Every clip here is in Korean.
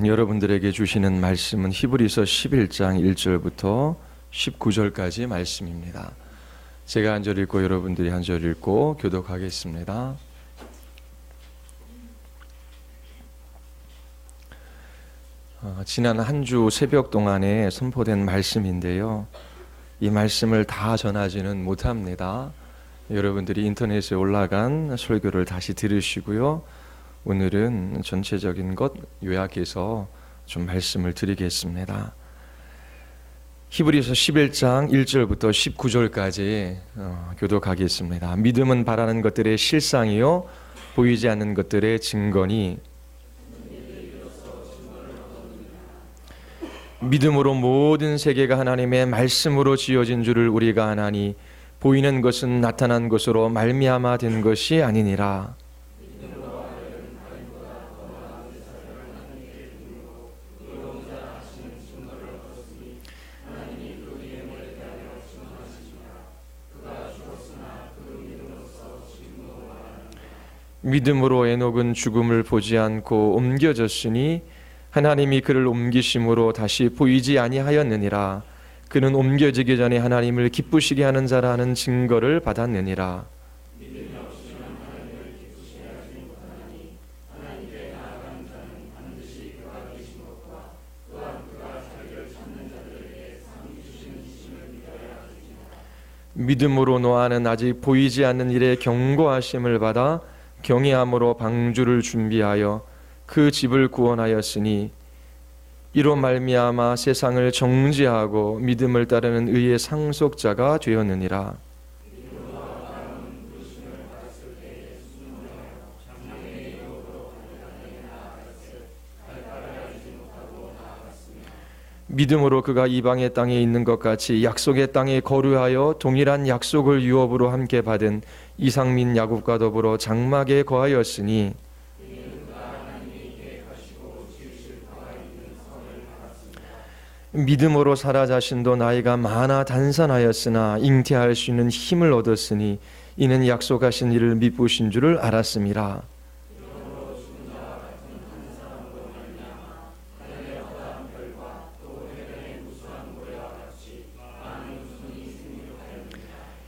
여러분들에게 주시는 말씀은 히브리서 11장 1절부터 19절까지 말씀입니다. 제가 한 절 읽고 여러분들이 한 절 읽고 교독하겠습니다. 지난 한 주 새벽 동안에 선포된 말씀인데요. 이 말씀을 다 전하지는 못합니다. 여러분들이 인터넷에 올라간 설교를 다시 들으시고요. 오늘은 전체적인 것 요약해서 좀 말씀을 드리겠습니다. 히브리서 11장 1절부터 19절까지 교독하겠습니다. 믿음은 바라는 것들의 실상이요 보이지 않는 것들의 증거니 믿음으로 모든 세계가 하나님의 말씀으로 지어진 줄을 우리가 아나니 보이는 것은 나타난 것으로 말미암아 된 것이 아니니라. 믿음으로 에녹은 죽음을 보지 않고 옮겨졌으니 하나님이 그를 옮기심으로 다시 보이지 아니하였느니라. 그는 옮겨지기 전에 하나님을 기쁘시게 하는 자라는 증거를 받았느니라. 믿음으로 노아는 아직 보이지 않는 일에 경고하심을 받아 경외함으로 방주를 준비하여 그 집을 구원하였으니 이로 말미암아 세상을 정죄하고 믿음을 따르는 의의 상속자가 되었느니라. 믿음으로 그가 이방의 땅에 있는 것 같이 약속의 땅에 거류하여 동일한 약속을 유업으로 함께 받은 이삭 및 야곱과 더불어 장막에 거하였으니 믿음으로 사라 자신도 나이가 많아 단산하였으나 잉태할 수 있는 힘을 얻었으니 이는 약속하신 이를 미쁘신 줄을 알았음이라.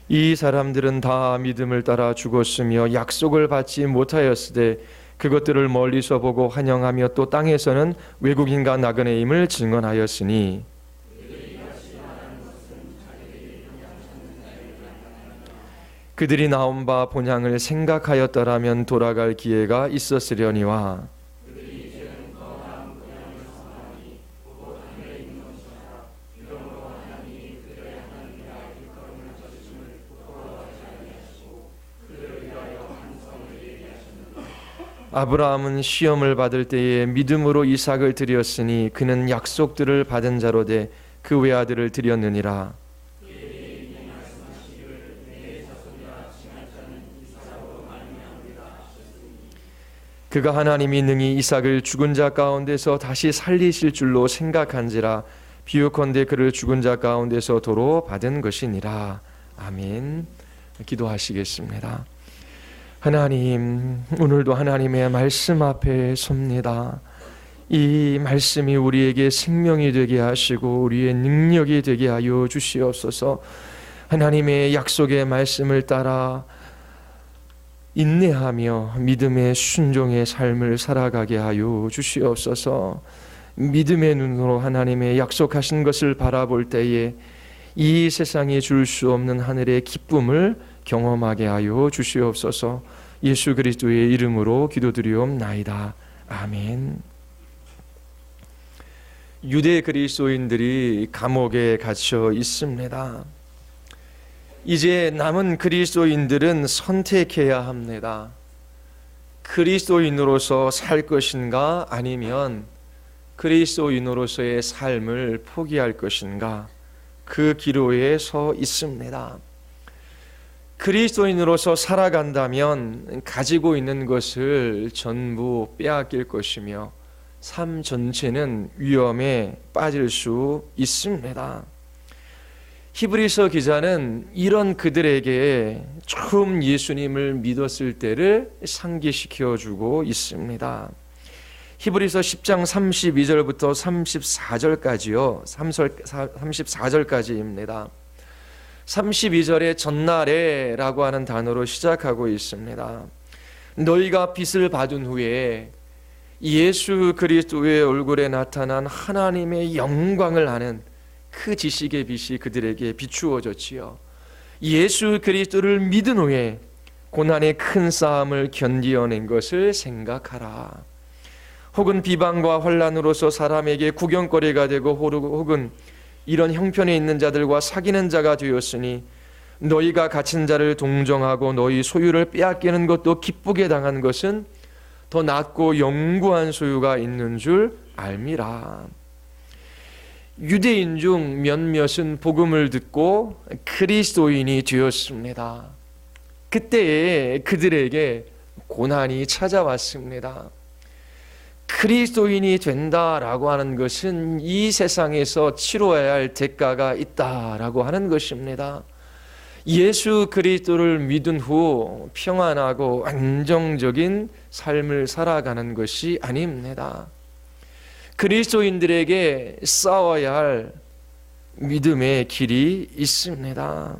이 사람들은 다 믿음을 따라 죽었으며 약속을 받지 못하였으되 그것들을 멀리서 보고 환영하며 또 땅에서는 외국인과 나그네임을 증언하였으니 그들이 나온 바 본향을 생각하였더라면 돌아갈 기회가 있었으려니와 아브라함은 시험을 받을 때에 믿음으로 이삭을 드렸으니 그는 약속들을 받은 자로 돼 그 외아들을 드렸느니라. 그가 하나님이 능히 이삭을 죽은 자 가운데서 다시 살리실 줄로 생각한지라 비유컨대 그를 죽은 자 가운데서 도로 받은 것이니라. 아멘. 기도하시겠습니다. 하나님, 오늘도 하나님의 말씀 앞에 섭니다. 이 말씀이 우리에게 생명이 되게 하시고 우리의 능력이 되게 하여 주시옵소서. 하나님의 약속의 말씀을 따라 인내하며 믿음의 순종의 삶을 살아가게 하여 주시옵소서. 믿음의 눈으로 하나님의 약속하신 것을 바라볼 때에 이 세상에 줄 수 없는 하늘의 기쁨을 경험하게 하여 주시옵소서. 예수 그리스도의 이름으로 기도드리옵나이다. 아멘. 유대 그리스도인들이 감옥에 갇혀 있습니다. 이제 남은 그리스도인들은 선택해야 합니다. 그리스도인으로서 살 것인가 아니면 그리스도인으로서의 삶을 포기할 것인가, 그 기로에 서 있습니다. 그리스도인으로서 살아간다면 가지고 있는 것을 전부 빼앗길 것이며 삶 전체는 위험에 빠질 수 있습니다. 히브리서 기자는 이런 그들에게 처음 예수님을 믿었을 때를 상기시켜 주고 있습니다. 히브리서 10장 32절부터 34절까지요. 34절까지입니다. 32절에 전날에라고 하는 단어로 시작하고 있습니다. 너희가 빛을 받은 후에 예수 그리스도의 얼굴에 나타난 하나님의 영광을 아는 그 지식의 빛이 그들에게 비추어졌지요. 예수 그리스도를 믿은 후에 고난의 큰 싸움을 견디어낸 것을 생각하라. 혹은 비방과 환난으로서 사람에게 구경거리가 되고 혹은 이런 형편에 있는 자들과 사귀는 자가 되었으니 너희가 갇힌 자를 동정하고 너희 소유를 빼앗기는 것도 기쁘게 당한 것은 더 낫고 영구한 소유가 있는 줄 알미라. 유대인 중 몇몇은 복음을 듣고 그리스도인이 되었습니다. 그때에 그들에게 고난이 찾아왔습니다. 그리스도인이 된다라고 하는 것은 이 세상에서 치러야 할 대가가 있다라고 하는 것입니다. 예수 그리스도를 믿은 후 평안하고 안정적인 삶을 살아가는 것이 아닙니다. 그리스도인들에게 싸워야 할 믿음의 길이 있습니다.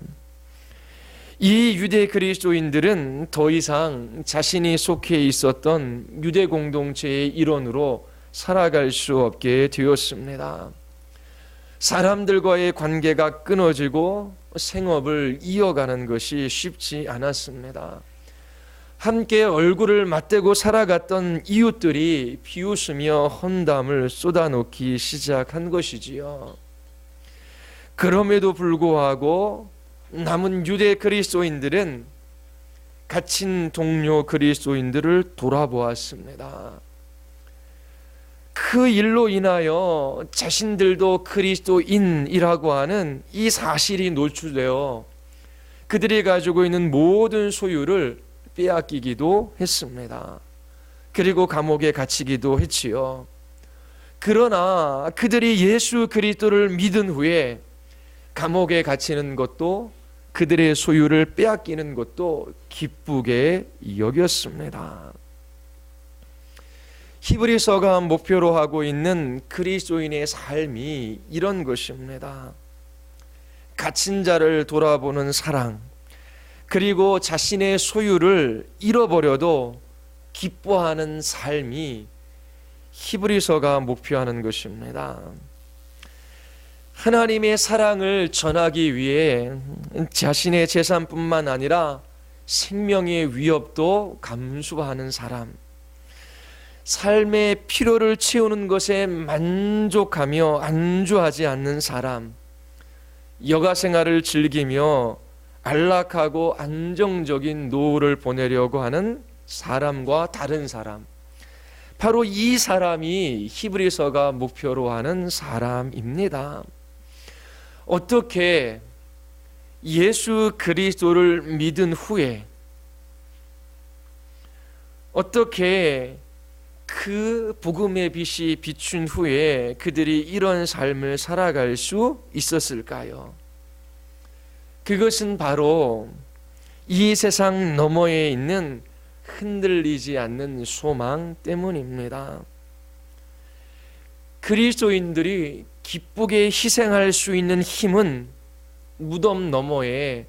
이 유대 그리스도인들은 더 이상 자신이 속해 있었던 유대 공동체의 일원으로 살아갈 수 없게 되었습니다. 사람들과의 관계가 끊어지고 생업을 이어가는 것이 쉽지 않았습니다. 함께 얼굴을 맞대고 살아갔던 이웃들이 비웃으며 헌담을 쏟아놓기 시작한 것이지요. 그럼에도 불구하고 남은 유대 그리스도인들은 갇힌 동료 그리스도인들을 돌아보았습니다. 그 일로 인하여 자신들도 그리스도인이라고 하는 이 사실이 노출되어 그들이 가지고 있는 모든 소유를 빼앗기기도 했습니다. 그리고 감옥에 갇히기도 했지요. 그러나 그들이 예수 그리스도를 믿은 후에 감옥에 갇히는 것도 그들의 소유를 빼앗기는 것도 기쁘게 여겼습니다. 히브리서가 목표로 하고 있는 그리스도인의 삶이 이런 것입니다. 갇힌 자를 돌아보는 사랑, 그리고 자신의 소유를 잃어버려도 기뻐하는 삶이 히브리서가 목표하는 것입니다. 하나님의 사랑을 전하기 위해 자신의 재산뿐만 아니라 생명의 위협도 감수하는 사람, 삶의 필요를 채우는 것에 만족하며 안주하지 않는 사람, 여가 생활을 즐기며 안락하고 안정적인 노후를 보내려고 하는 사람과 다른 사람, 바로 이 사람이 히브리서가 목표로 하는 사람입니다. 어떻게 예수 그리스도를 믿은 후에 어떻게 그 복음의 빛이 비춘 후에 그들이 이런 삶을 살아갈 수 있었을까요? 그것은 바로 이 세상 너머에 있는 흔들리지 않는 소망 때문입니다. 그리스도인들이 기쁘게 희생할 수 있는 힘은 무덤 너머에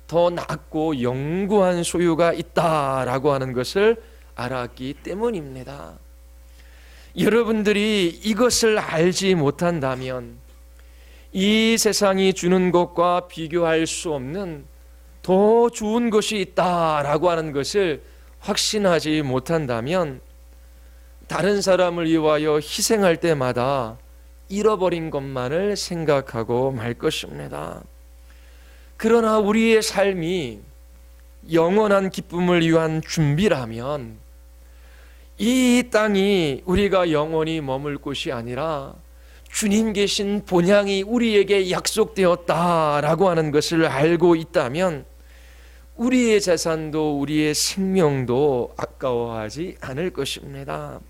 더 낫고 영구한 소유가 있다라고 하는 것을 알았기 때문입니다. 여러분들이 이것을 알지 못한다면 이 세상이 주는 것과 비교할 수 없는 더 좋은 것이 있다라고 하는 것을 확신하지 못한다면 다른 사람을 위하여 희생할 때마다 잃어버린 것만을 생각하고 말 것입니다. 그러나 우리의 삶이 영원한 기쁨을 위한 준비라면 이 땅이 우리가 영원히 머물 곳이 아니라 주님 계신 본향이 우리에게 약속되었다라고 하는 것을 알고 있다면 우리의 재산도 우리의 생명도 아까워하지 않을 것입니다.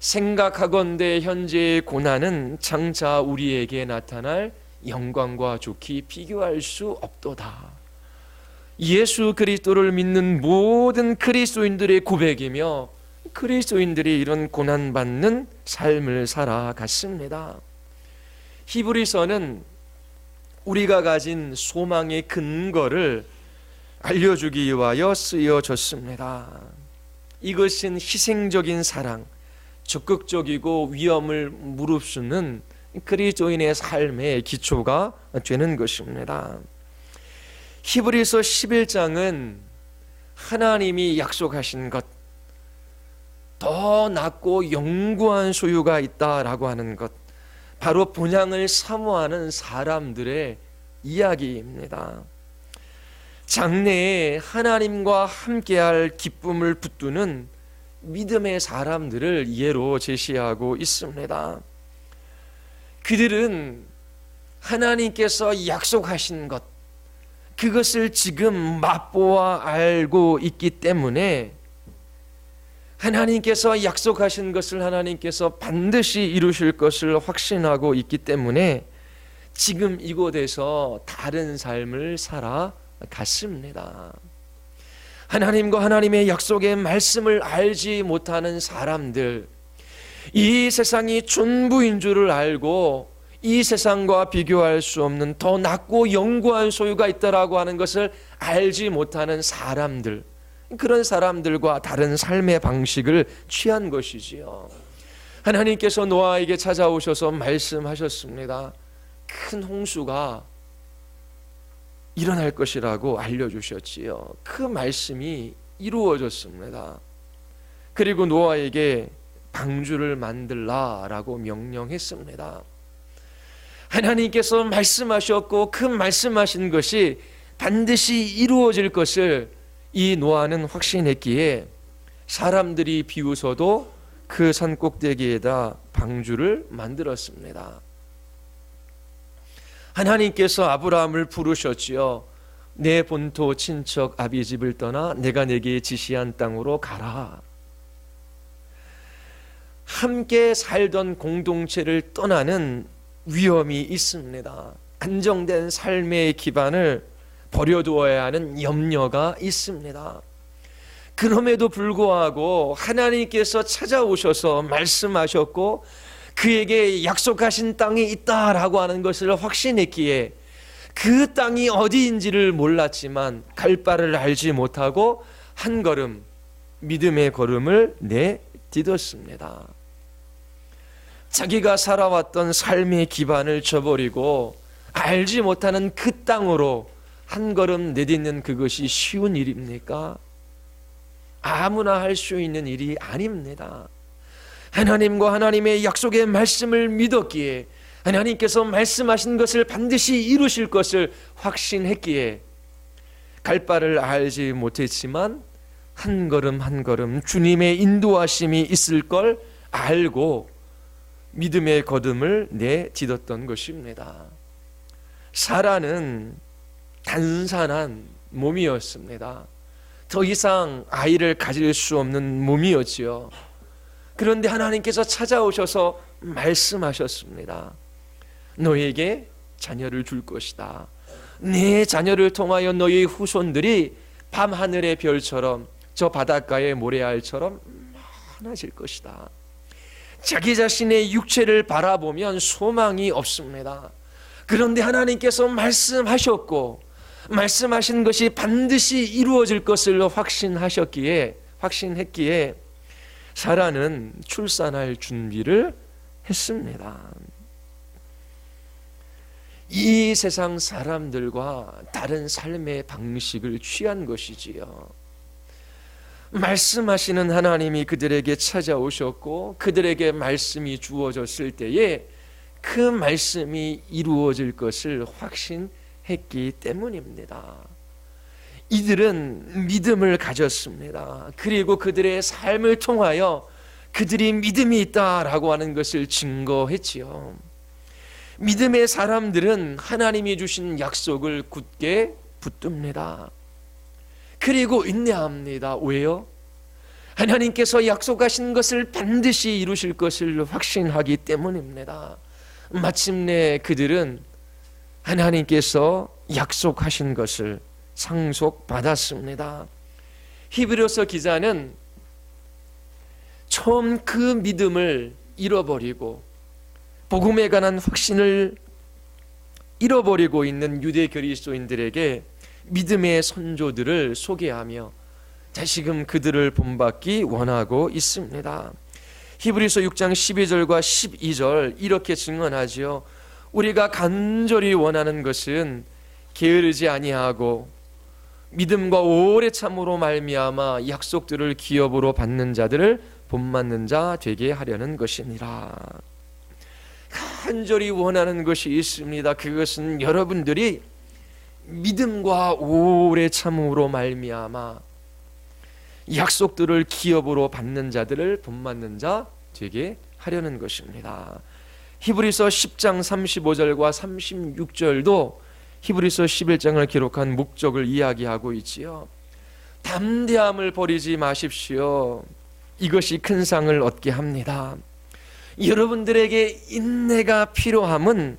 생각하건대 현재의 고난은 장차 우리에게 나타날 영광과 좋게 비교할 수 없도다. 예수 그리스도를 믿는 모든 그리스도인들의 고백이며 그리스도인들이 이런 고난받는 삶을 살아갔습니다. 히브리서는 우리가 가진 소망의 근거를 알려주기 위하여 쓰여졌습니다. 이것은 희생적인 사랑, 적극적이고 위험을 무릅쓰는 그리스도인의 삶의 기초가 되는 것입니다. 히브리서 11장은 하나님이 약속하신 것, 더 낫고 영구한 소유가 있다라고 하는 것, 바로 본향을 사모하는 사람들의 이야기입니다. 장래에 하나님과 함께할 기쁨을 붙드는 믿음의 사람들을 예로 제시하고 있습니다. 그들은 하나님께서 약속하신 것, 그것을 지금 맛보아 알고 있기 때문에 하나님께서 약속하신 것을 하나님께서 반드시 이루실 것을 확신하고 있기 때문에 지금 이곳에서 다른 삶을 살아갔습니다. 하나님과 하나님의 약속의 말씀을 알지 못하는 사람들, 이 세상이 전부인 줄을 알고 이 세상과 비교할 수 없는 더 낫고 영구한 소유가 있다라고 하는 것을 알지 못하는 사람들, 그런 사람들과 다른 삶의 방식을 취한 것이지요. 하나님께서 노아에게 찾아오셔서 말씀하셨습니다. 큰 홍수가 일어날 것이라고 알려주셨지요. 그 말씀이 이루어졌습니다. 그리고 노아에게 방주를 만들라라고 명령했습니다. 하나님께서 말씀하셨고 그 말씀하신 것이 반드시 이루어질 것을 이 노아는 확신했기에 사람들이 비웃어도 그 산 꼭대기에다 방주를 만들었습니다. 하나님께서 아브라함을 부르셨지요. 내 본토 친척 아비 집을 떠나 내가 내게 지시한 땅으로 가라. 함께 살던 공동체를 떠나는 위험이 있습니다. 안정된 삶의 기반을 버려두어야 하는 염려가 있습니다. 그럼에도 불구하고 하나님께서 찾아오셔서 말씀하셨고 그에게 약속하신 땅이 있다라고 하는 것을 확신했기에 그 땅이 어디인지를 몰랐지만 갈 바를 알지 못하고 한 걸음 믿음의 걸음을 내딛었습니다. 자기가 살아왔던 삶의 기반을 저버리고 알지 못하는 그 땅으로 한 걸음 내딛는 그것이 쉬운 일입니까? 아무나 할 수 있는 일이 아닙니다. 하나님과 하나님의 약속의 말씀을 믿었기에 하나님께서 말씀하신 것을 반드시 이루실 것을 확신했기에 갈 바를 알지 못했지만 한 걸음 한 걸음 주님의 인도하심이 있을 걸 알고 믿음의 거듭을 내딛었던 것입니다. 사라는 단산한 몸이었습니다. 더 이상 아이를 가질 수 없는 몸이었지요. 그런데 하나님께서 찾아오셔서 말씀하셨습니다. 너에게 자녀를 줄 것이다. 네 자녀를 통하여 너의 후손들이 밤하늘의 별처럼 저 바닷가의 모래알처럼 많아질 것이다. 자기 자신의 육체를 바라보면 소망이 없습니다. 그런데 하나님께서 말씀하셨고 말씀하신 것이 반드시 이루어질 것을 확신했기에 사라는 출산할 준비를 했습니다. 이 세상 사람들과 다른 삶의 방식을 취한 것이지요. 말씀하시는 하나님이 그들에게 찾아오셨고 그들에게 말씀이 주어졌을 때에 그 말씀이 이루어질 것을 확신했기 때문입니다. 이들은 믿음을 가졌습니다. 그리고 그들의 삶을 통하여 그들이 믿음이 있다라고 하는 것을 증거했지요. 믿음의 사람들은 하나님이 주신 약속을 굳게 붙듭니다. 그리고 인내합니다. 왜요? 하나님께서 약속하신 것을 반드시 이루실 것을 확신하기 때문입니다. 마침내 그들은 하나님께서 약속하신 것을 상속받았습니다. 히브리서 기자는 처음 그 믿음을 잃어버리고 복음에 관한 확신을 잃어버리고 있는 유대 그리스도인들에게 믿음의 선조들을 소개하며 다시금 그들을 본받기 원하고 있습니다. 히브리서 6장 12절과 12절 이렇게 증언하지요. 우리가 간절히 원하는 것은 게으르지 아니하고 믿음과 오래 참으로 말미암아 약속들을 기업으로 받는 자들을 본받는 자 되게 하려는 것이니라. 간절히 원하는 것이 있습니다. 그것은 여러분들이 믿음과 오래 참음으로 말미암아 약속들을 기업으로 받는 자들을 본받는 자 되게 하려는 것입니다. 히브리서 10장 35절과 36절도 히브리서 11장을 기록한 목적을 이야기하고 있지요. 담대함을 버리지 마십시오. 이것이 큰 상을 얻게 합니다. 여러분들에게 인내가 필요함은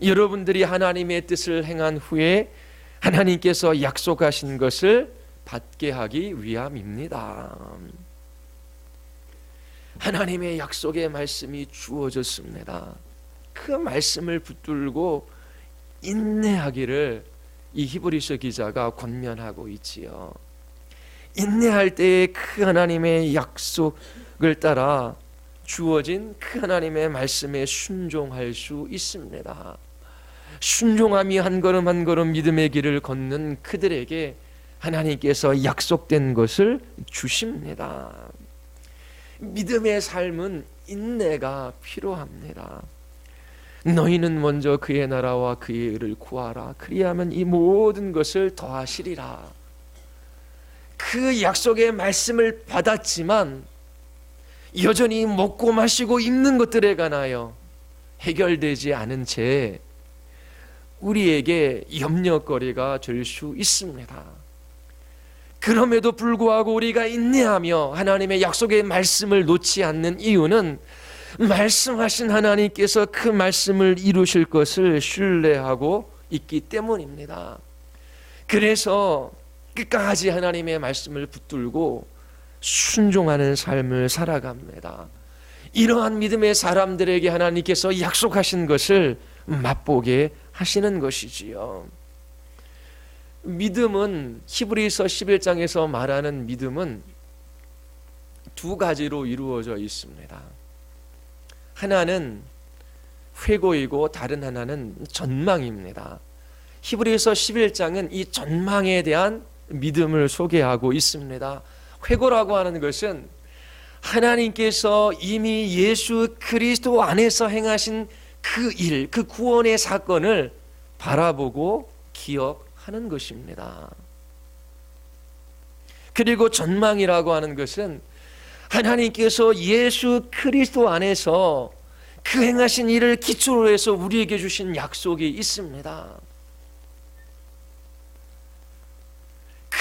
여러분들이 하나님의 뜻을 행한 후에 하나님께서 약속하신 것을 받게 하기 위함입니다. 하나님의 약속의 말씀이 주어졌습니다. 그 말씀을 붙들고 인내하기를 이 히브리서 기자가 권면하고 있지요. 인내할 때에 그 하나님의 약속을 따라 주어진 그 하나님의 말씀에 순종할 수 있습니다. 순종함이 한 걸음 한 걸음 믿음의 길을 걷는 그들에게 하나님께서 약속된 것을 주십니다. 믿음의 삶은 인내가 필요합니다. 너희는 먼저 그의 나라와 그의 의를 구하라. 그리하면 이 모든 것을 더하시리라. 그 약속의 말씀을 받았지만 여전히 먹고 마시고 입는 것들에 관하여 해결되지 않은 채 우리에게 염려거리가 될 수 있습니다. 그럼에도 불구하고 우리가 인내하며 하나님의 약속의 말씀을 놓지 않는 이유는 말씀하신 하나님께서 그 말씀을 이루실 것을 신뢰하고 있기 때문입니다. 그래서 끝까지 하나님의 말씀을 붙들고 순종하는 삶을 살아갑니다. 이러한 믿음의 사람들에게 하나님께서 약속하신 것을 맛보게 하시는 것이지요. 믿음은 히브리서 11장에서 말하는 믿음은 두 가지로 이루어져 있습니다. 하나는 회고이고 다른 하나는 전망입니다. 히브리서 11장은 이 전망에 대한 믿음을 소개하고 있습니다. 회고라고 하는 것은 하나님께서 이미 예수 그리스도 안에서 행하신 그 일, 그 구원의 사건을 바라보고 기억하는 것입니다. 그리고 전망이라고 하는 것은 하나님께서 예수 그리스도 안에서 그 행하신 일을 기초로 해서 우리에게 주신 약속이 있습니다.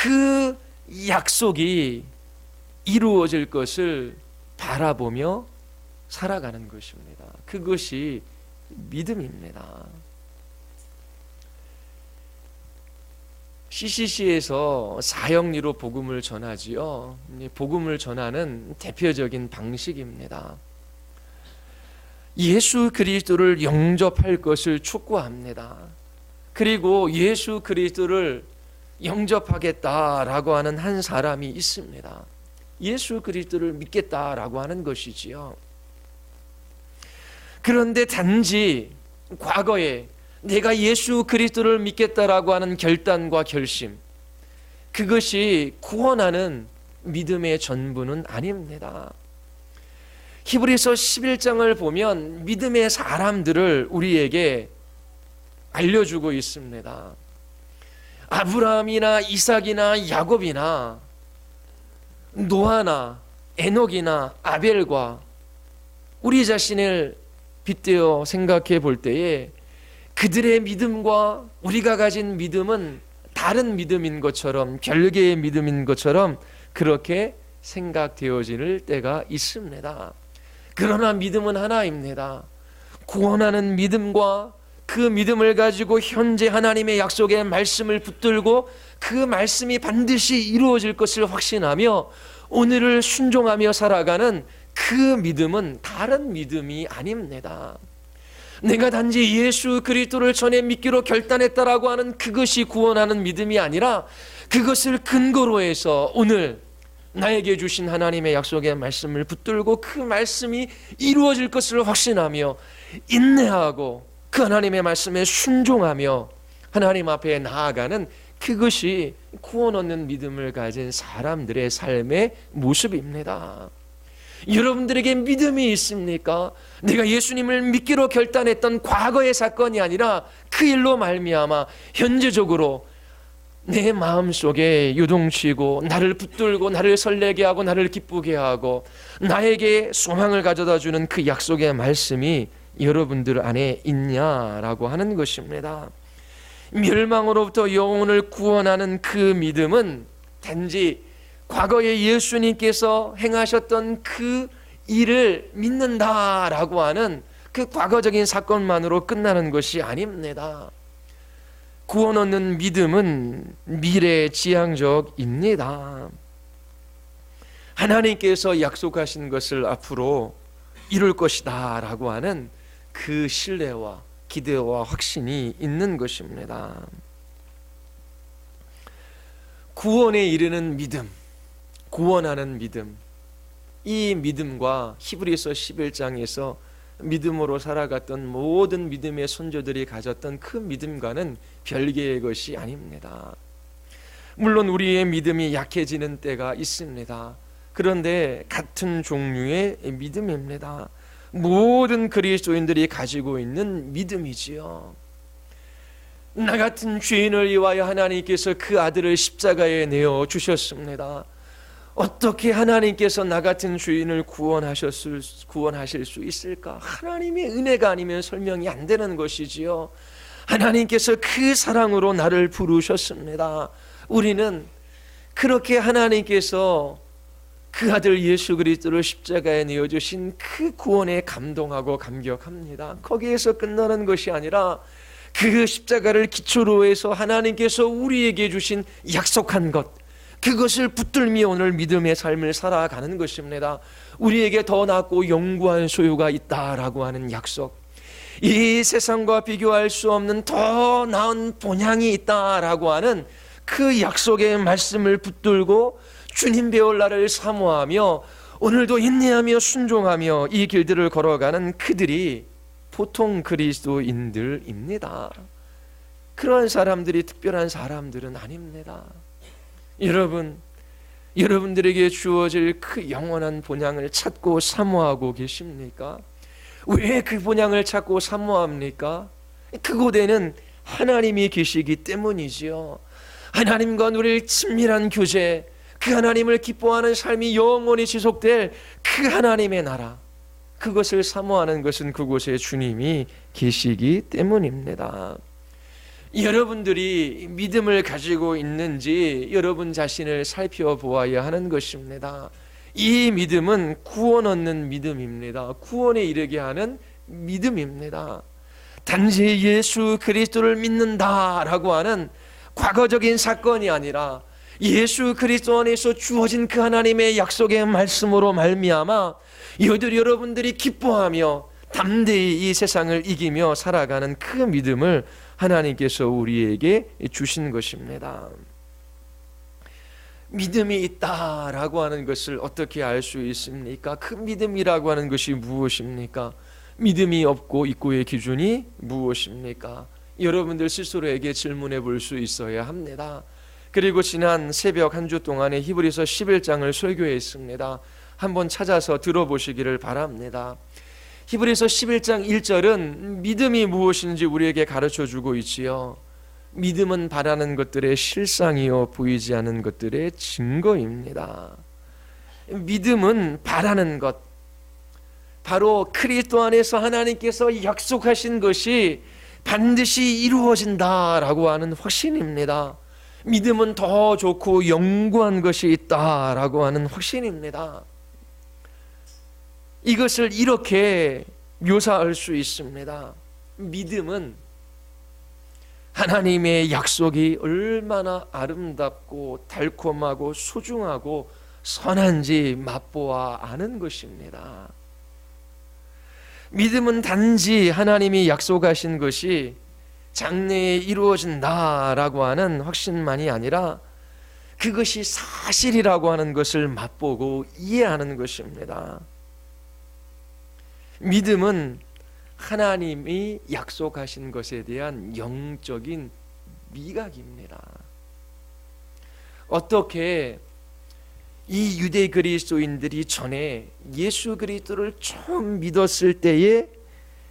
그 약속이 이루어질 것을 바라보며 살아가는 것입니다. 그것이 믿음입니다. CCC에서 사형리로 복음을 전하지요. 복음을 전하는 대표적인 방식입니다. 예수 그리스도를 영접할 것을 촉구합니다. 그리고 예수 그리스도를 영접하겠다라고 하는 한 사람이 있습니다. 예수 그리스도를 믿겠다라고 하는 것이지요. 그런데 단지 과거에 내가 예수 그리스도를 믿겠다라고 하는 결단과 결심, 그것이 구원하는 믿음의 전부는 아닙니다. 히브리서 11장을 보면 믿음의 사람들을 우리에게 알려주고 있습니다. 아브라함이나 이삭이나 야곱이나 노아나 에녹이나 아벨과 우리 자신을 빗대어 생각해 볼 때에 그들의 믿음과 우리가 가진 믿음은 다른 믿음인 것처럼, 별개의 믿음인 것처럼 그렇게 생각되어질 때가 있습니다. 그러나 믿음은 하나입니다. 구원하는 믿음과 그 믿음을 가지고 현재 하나님의 약속의 말씀을 붙들고 그 말씀이 반드시 이루어질 것을 확신하며 오늘을 순종하며 살아가는 그 믿음은 다른 믿음이 아닙니다. 내가 단지 예수 그리스도를 전에 믿기로 결단했다라고 하는 그것이 구원하는 믿음이 아니라 그것을 근거로 해서 오늘 나에게 주신 하나님의 약속의 말씀을 붙들고 그 말씀이 이루어질 것을 확신하며 인내하고 그 하나님의 말씀에 순종하며 하나님 앞에 나아가는 그것이 구원 얻는 믿음을 가진 사람들의 삶의 모습입니다. 여러분들에게 믿음이 있습니까? 내가 예수님을 믿기로 결단했던 과거의 사건이 아니라 그 일로 말미암아 현재적으로 내 마음속에 요동치고 나를 붙들고 나를 설레게 하고 나를 기쁘게 하고 나에게 소망을 가져다 주는 그 약속의 말씀이 여러분들 안에 있냐라고 하는 것입니다. 멸망으로부터 영혼을 구원하는 그 믿음은 단지 과거에 예수님께서 행하셨던 그 일을 믿는다라고 하는 그 과거적인 사건만으로 끝나는 것이 아닙니다. 구원 얻는 믿음은 미래지향적입니다. 하나님께서 약속하신 것을 앞으로 이룰 것이다 라고 하는 그 신뢰와 기대와 확신이 있는 것입니다. 구원에 이르는 믿음, 구원하는 믿음, 이 믿음과 히브리서 11장에서 믿음으로 살아갔던 모든 믿음의 선조들이 가졌던 그 믿음과는 별개의 것이 아닙니다. 물론 우리의 믿음이 약해지는 때가 있습니다. 그런데 같은 종류의 믿음입니다. 모든 그리스도인들이 가지고 있는 믿음이지요. 나 같은 죄인을 위하여 하나님께서 그 아들을 십자가에 내어 주셨습니다. 어떻게 하나님께서 나 같은 죄인을 구원하실 수 있을까? 하나님의 은혜가 아니면 설명이 안 되는 것이지요. 하나님께서 그 사랑으로 나를 부르셨습니다. 우리는 그렇게 하나님께서 그 아들 예수 그리스도를 십자가에 내어주신 그 구원에 감동하고 감격합니다. 거기에서 끝나는 것이 아니라 그 십자가를 기초로 해서 하나님께서 우리에게 주신 약속한 것, 그것을 붙들며 오늘 믿음의 삶을 살아가는 것입니다. 우리에게 더 낫고 영구한 소유가 있다라고 하는 약속, 이 세상과 비교할 수 없는 더 나은 본향이 있다라고 하는 그 약속의 말씀을 붙들고 주님 배울 날을 사모하며 오늘도 인내하며 순종하며 이 길들을 걸어가는 그들이 보통 그리스도인들입니다. 그런 사람들이 특별한 사람들은 아닙니다. 여러분들에게 주어질 그 영원한 본향을 찾고 사모하고 계십니까? 왜 그 본향을 찾고 사모합니까? 그곳에는 하나님이 계시기 때문이지요. 하나님과 우리의 친밀한 교제, 그 하나님을 기뻐하는 삶이 영원히 지속될 그 하나님의 나라, 그것을 사모하는 것은 그곳에 주님이 계시기 때문입니다. 여러분들이 믿음을 가지고 있는지 여러분 자신을 살펴보아야 하는 것입니다. 이 믿음은 구원 얻는 믿음입니다. 구원에 이르게 하는 믿음입니다. 단지 예수 그리스도를 믿는다라고 하는 과거적인 사건이 아니라 예수 그리스도 안에서 주어진 그 하나님의 약속의 말씀으로 말미암아 여러분들이 기뻐하며 담대히 이 세상을 이기며 살아가는 그 믿음을 하나님께서 우리에게 주신 것입니다. 믿음이 있다라고 하는 것을 어떻게 알 수 있습니까? 그 믿음이라고 하는 것이 무엇입니까? 믿음이 없고 있고의 기준이 무엇입니까? 여러분들 스스로에게 질문해 볼 수 있어야 합니다. 그리고 지난 새벽 한 주 동안에 히브리서 11장을 설교했습니다. 한번 찾아서 들어보시기를 바랍니다. 히브리서 11장 1절은 믿음이 무엇인지 우리에게 가르쳐주고 있지요. 믿음은 바라는 것들의 실상이요 보이지 않는 것들의 증거입니다. 믿음은 바라는 것, 바로 그리스도 안에서 하나님께서 약속하신 것이 반드시 이루어진다라고 하는 확신입니다. 믿음은 더 좋고 영구한 것이 있다라고 하는 확신입니다. 이것을 이렇게 묘사할 수 있습니다. 믿음은 하나님의 약속이 얼마나 아름답고 달콤하고 소중하고 선한지 맛보아 아는 것입니다. 믿음은 단지 하나님이 약속하신 것이 장래에 이루어진다라고 하는 확신만이 아니라 그것이 사실이라고 하는 것을 맛보고 이해하는 것입니다. 믿음은 하나님이 약속하신 것에 대한 영적인 미각입니다. 어떻게 이 유대 그리스도인들이 전에 예수 그리스도를 처음 믿었을 때에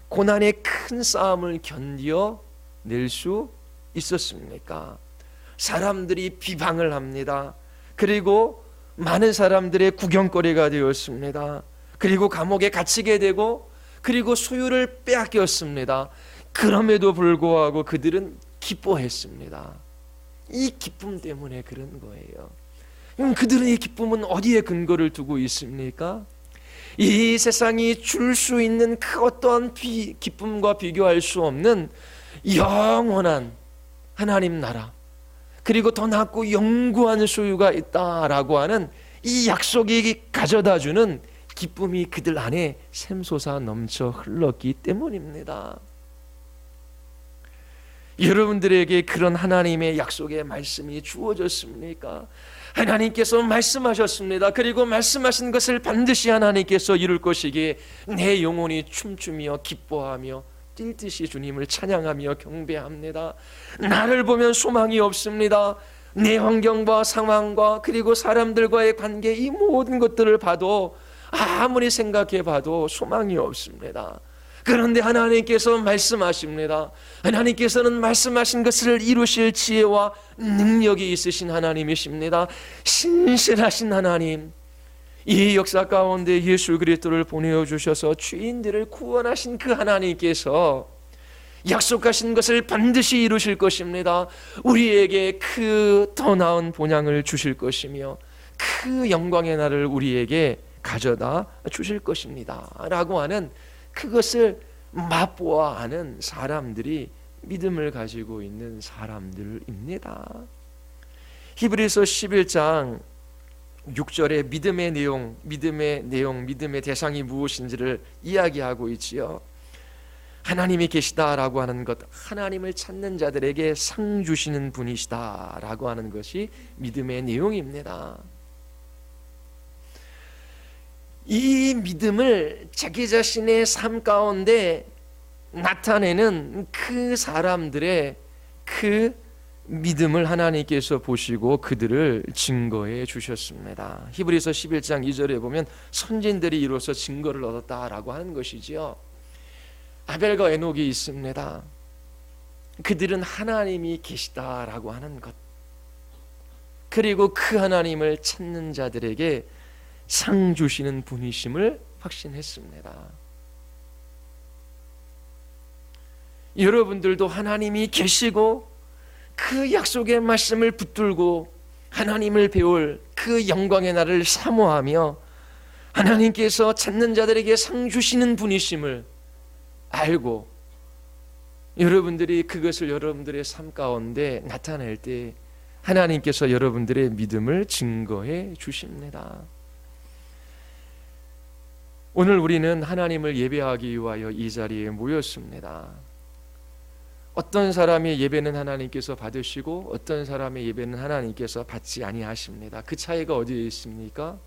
고난의 큰 싸움을 견뎌낼 수 있었습니까? 사람들이 비방을 합니다. 그리고 많은 사람들의 구경거리가 되었습니다. 그리고 감옥에 갇히게 되고 그리고 소유를 빼앗겼습니다. 그럼에도 불구하고 그들은 기뻐했습니다. 이 기쁨 때문에 그런 거예요. 그들은 이 기쁨은 어디에 근거를 두고 있습니까? 이 세상이 줄 수 있는 그 어떠한 기쁨과 비교할 수 없는 영원한 하나님 나라, 그리고 더 낫고 영구한 소유가 있다라고 하는 이 약속이 가져다주는 기쁨이 그들 안에 샘솟아 넘쳐 흘렀기 때문입니다. 여러분들에게 그런 하나님의 약속의 말씀이 주어졌습니까? 하나님께서 말씀하셨습니다. 그리고 말씀하신 것을 반드시 하나님께서 이룰 것이기에 내 영혼이 춤추며 기뻐하며 뛸 듯이 주님을 찬양하며 경배합니다. 나를 보면 소망이 없습니다. 내 환경과 상황과 그리고 사람들과의 관계, 이 모든 것들을 봐도 아무리 생각해 봐도 소망이 없습니다. 그런데 하나님께서 말씀하십니다. 하나님께서는 말씀하신 것을 이루실 지혜와 능력이 있으신 하나님이십니다. 신실하신 하나님, 이 역사 가운데 예수 그리스도를 보내주셔서 죄인들을 구원하신 그 하나님께서 약속하신 것을 반드시 이루실 것입니다. 우리에게 그 더 나은 본향을 주실 것이며 그 영광의 날을 우리에게 가져다 주실 것입니다 라고 하는 그것을 맛보아 아는 사람들이 믿음을 가지고 있는 사람들입니다. 히브리서 11장 6절에 믿음의 내용, 믿음의 대상이 무엇인지를 이야기하고 있지요. 하나님이 계시다라고 하는 것, 하나님을 찾는 자들에게 상 주시는 분이시다라고 하는 것이 믿음의 내용입니다. 이 믿음을 자기 자신의 삶 가운데 나타내는 그 사람들의 그 믿음을 하나님께서 보시고 그들을 증거해 주셨습니다. 히브리서 11장 2절에 보면 선진들이 이로써 증거를 얻었다라고 하는 것이지요. 아벨과 에녹이 있습니다. 그들은 하나님이 계시다라고 하는 것, 그리고 그 하나님을 찾는 자들에게 상 주시는 분이심을 확신했습니다. 여러분들도 하나님이 계시고 그 약속의 말씀을 붙들고 하나님을 배울 그 영광의 날을 사모하며 하나님께서 찾는 자들에게 상 주시는 분이심을 알고 여러분들이 그것을 여러분들의 삶 가운데 나타낼 때 하나님께서 여러분들의 믿음을 증거해 주십니다. 오늘 우리는 하나님을 예배하기 위하여 이 자리에 모였습니다. 어떤 사람의 예배는 하나님께서 받으시고 어떤 사람의 예배는 하나님께서 받지 아니하십니다. 그 차이가 어디에 있습니까?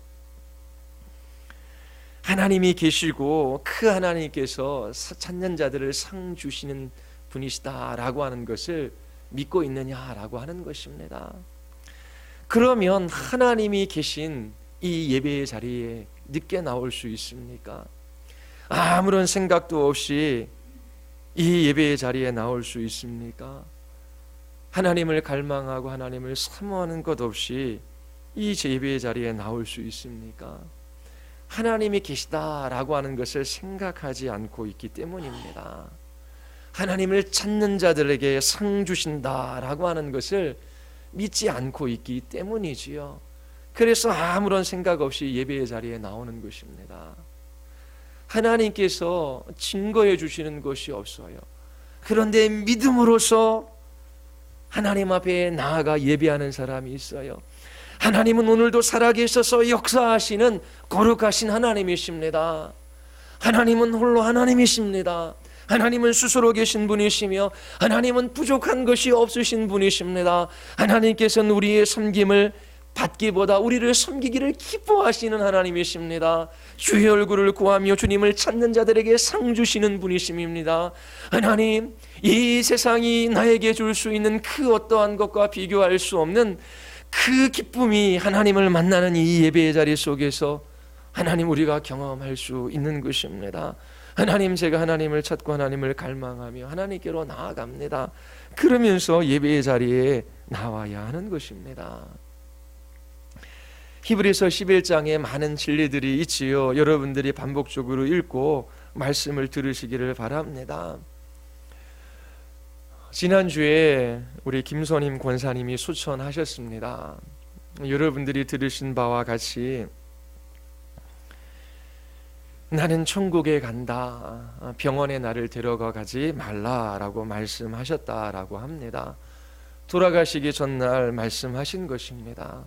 하나님이 계시고 그 하나님께서 찾는 자들을 상 주시는 분이시다라고 하는 것을 믿고 있느냐라고 하는 것입니다. 그러면 하나님이 계신 이 예배의 자리에 늦게 나올 수 있습니까? 아무런 생각도 없이 이 예배의 자리에 나올 수 있습니까? 하나님을 갈망하고 하나님을 사모하는 것 없이 이 예배의 자리에 나올 수 있습니까? 하나님이 계시다라고 하는 것을 생각하지 않고 있기 때문입니다. 하나님을 찾는 자들에게 상 주신다라고 하는 것을 믿지 않고 있기 때문이지요. 그래서 아무런 생각 없이 예배의 자리에 나오는 것입니다. 하나님께서 증거해 주시는 것이 없어요. 그런데 믿음으로써 하나님 앞에 나아가 예배하는 사람이 있어요. 하나님은 오늘도 살아계셔서 역사하시는 거룩하신 하나님이십니다. 하나님은 홀로 하나님이십니다. 하나님은 스스로 계신 분이시며 하나님은 부족한 것이 없으신 분이십니다. 하나님께서는 우리의 섬김을 받기보다 우리를 섬기기를 기뻐하시는 하나님이십니다. 주의 얼굴을 구하며 주님을 찾는 자들에게 상 주시는 분이십니다. 하나님, 이 세상이 나에게 줄 수 있는 그 어떠한 것과 비교할 수 없는 그 기쁨이 하나님을 만나는 이 예배의 자리 속에서 하나님 우리가 경험할 수 있는 것입니다. 하나님, 제가 하나님을 찾고 하나님을 갈망하며 하나님께로 나아갑니다. 그러면서 예배의 자리에 나와야 하는 것입니다. 히브리서 11장에 많은 진리들이 있지요. 여러분들이 반복적으로 읽고 말씀을 들으시기를 바랍니다. 지난주에 우리 김선임 권사님이 수천하셨습니다. 여러분들이 들으신 바와 같이 나는 천국에 간다, 병원에 나를 데려가 가지 말라라고 말씀하셨다라고 합니다. 돌아가시기 전날 말씀하신 것입니다.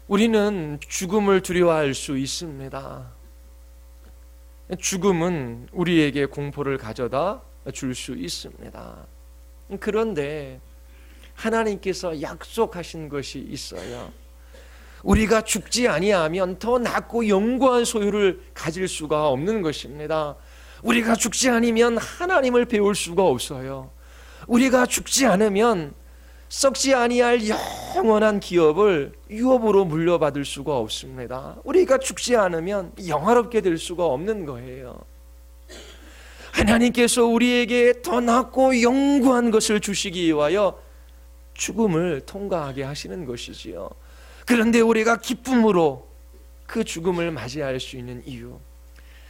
우리는 죽음을 두려워할 수 있습니다. 죽음은 우리에게 공포를 가져다 줄 수 있습니다. 그런데 하나님께서 약속하신 것이 있어요. 우리가 죽지 아니하면 더 낫고 영구한 소유를 가질 수가 없는 것입니다. 우리가 죽지 않으면 하나님을 배울 수가 없어요. 우리가 죽지 않으면 썩지 아니할 영원한 기업을 유업으로 물려받을 수가 없습니다. 우리가 죽지 않으면 영화롭게 될 수가 없는 거예요. 하나님께서 우리에게 더 낫고 영구한 것을 주시기 위하여 죽음을 통과하게 하시는 것이지요. 그런데 우리가 기쁨으로 그 죽음을 맞이할 수 있는 이유,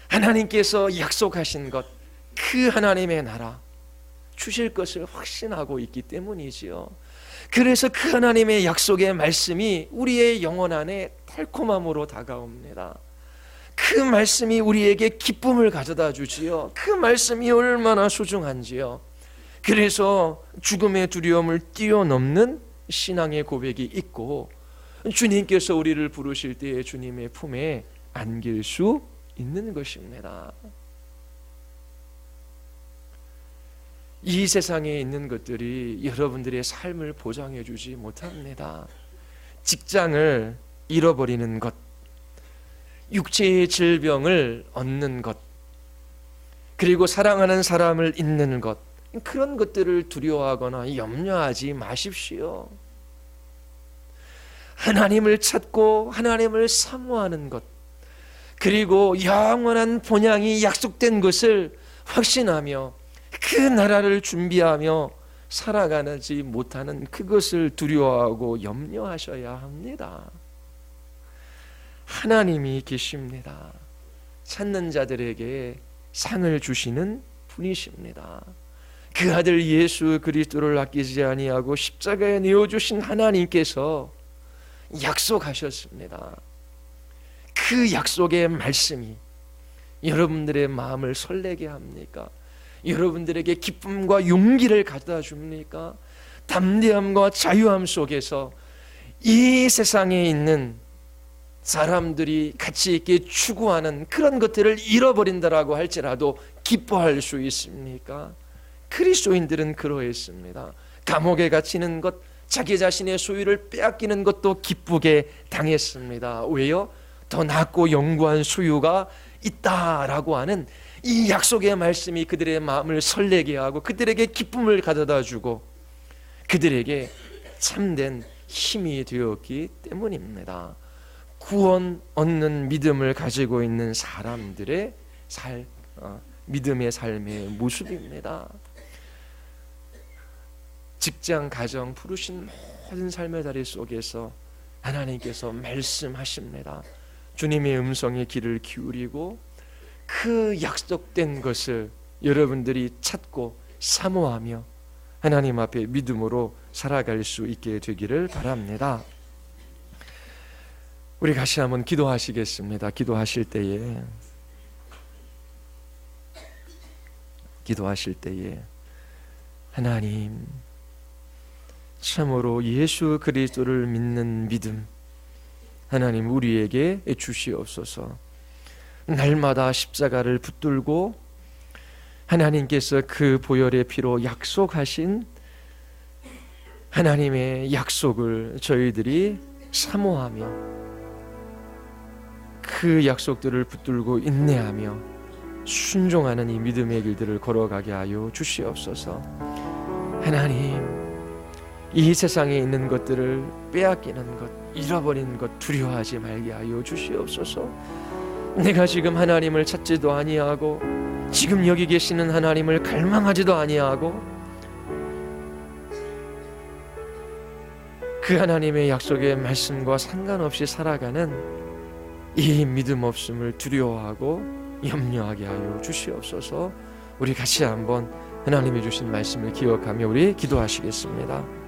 하나님께서 약속하신 것, 그 하나님의 나라 주실 것을 확신하고 있기 때문이지요. 그래서 그 하나님의 약속의 말씀이 우리의 영혼 안에 달콤함으로 다가옵니다. 그 말씀이 우리에게 기쁨을 가져다 주지요. 그 말씀이 얼마나 소중한지요. 그래서 죽음의 두려움을 뛰어넘는 신앙의 고백이 있고, 주님께서 우리를 부르실 때에 주님의 품에 안길 수 있는 것입니다. 이 세상에 있는 것들이 여러분들의 삶을 보장해 주지 못합니다. 직장을 잃어버리는 것, 육체의 질병을 얻는 것, 그리고 사랑하는 사람을 잃는 것, 그런 것들을 두려워하거나 염려하지 마십시오. 하나님을 찾고 하나님을 사모하는 것, 그리고 영원한 본향이 약속된 것을 확신하며 그 나라를 준비하며 살아가지 못하는 그것을 두려워하고 염려하셔야 합니다. 하나님이 계십니다. 찾는 자들에게 상을 주시는 분이십니다. 그 아들 예수 그리스도를 아끼지 아니하고 십자가에 내어주신 하나님께서 약속하셨습니다. 그 약속의 말씀이 여러분들의 마음을 설레게 합니까? 여러분들에게 기쁨과 용기를 가져다 줍니까? 담대함과 자유함 속에서 이 세상에 있는 사람들이 가치 있게 추구하는 그런 것들을 잃어버린다라고 할지라도 기뻐할 수 있습니까? 그리스도인들은 그러했습니다. 감옥에 갇히는 것, 자기 자신의 소유를 빼앗기는 것도 기쁘게 당했습니다. 왜요? 더 낫고 영구한 소유가 있다라고 하는 이 약속의 말씀이 그들의 마음을 설레게 하고 그들에게 기쁨을 가져다 주고 그들에게 참된 힘이 되었기 때문입니다. 구원 얻는 믿음을 가지고 있는 사람들의 믿음의 삶의 모습입니다. 직장, 가정, 부르신 모든 삶의 자리 속에서 하나님께서 말씀하십니다. 주님의 음성에 귀를 기울이고 그 약속된 것을 여러분들이 찾고 사모하며 하나님 앞에 믿음으로 살아갈 수 있게 되기를 바랍니다. 우리 다시 한번 기도하시겠습니다. 기도하실 때에 하나님, 참으로 예수 그리스도를 믿는 믿음 하나님 우리에게 주시옵소서. 날마다 십자가를 붙들고 하나님께서 그 보혈의 피로 약속하신 하나님의 약속을 저희들이 사모하며 그 약속들을 붙들고 인내하며 순종하는 이 믿음의 길들을 걸어가게 하여 주시옵소서. 하나님, 이 세상에 있는 것들을 빼앗기는 것, 잃어버린 것 두려워하지 말게 하여 주시옵소서. 내가 지금 하나님을 찾지도 아니하고 지금 여기 계시는 하나님을 갈망하지도 아니하고 그 하나님의 약속의 말씀과 상관없이 살아가는 이 믿음 없음을 두려워하고 염려하게 하여 주시옵소서. 우리 같이 한번 하나님이 주신 말씀을 기억하며 우리 기도하시겠습니다.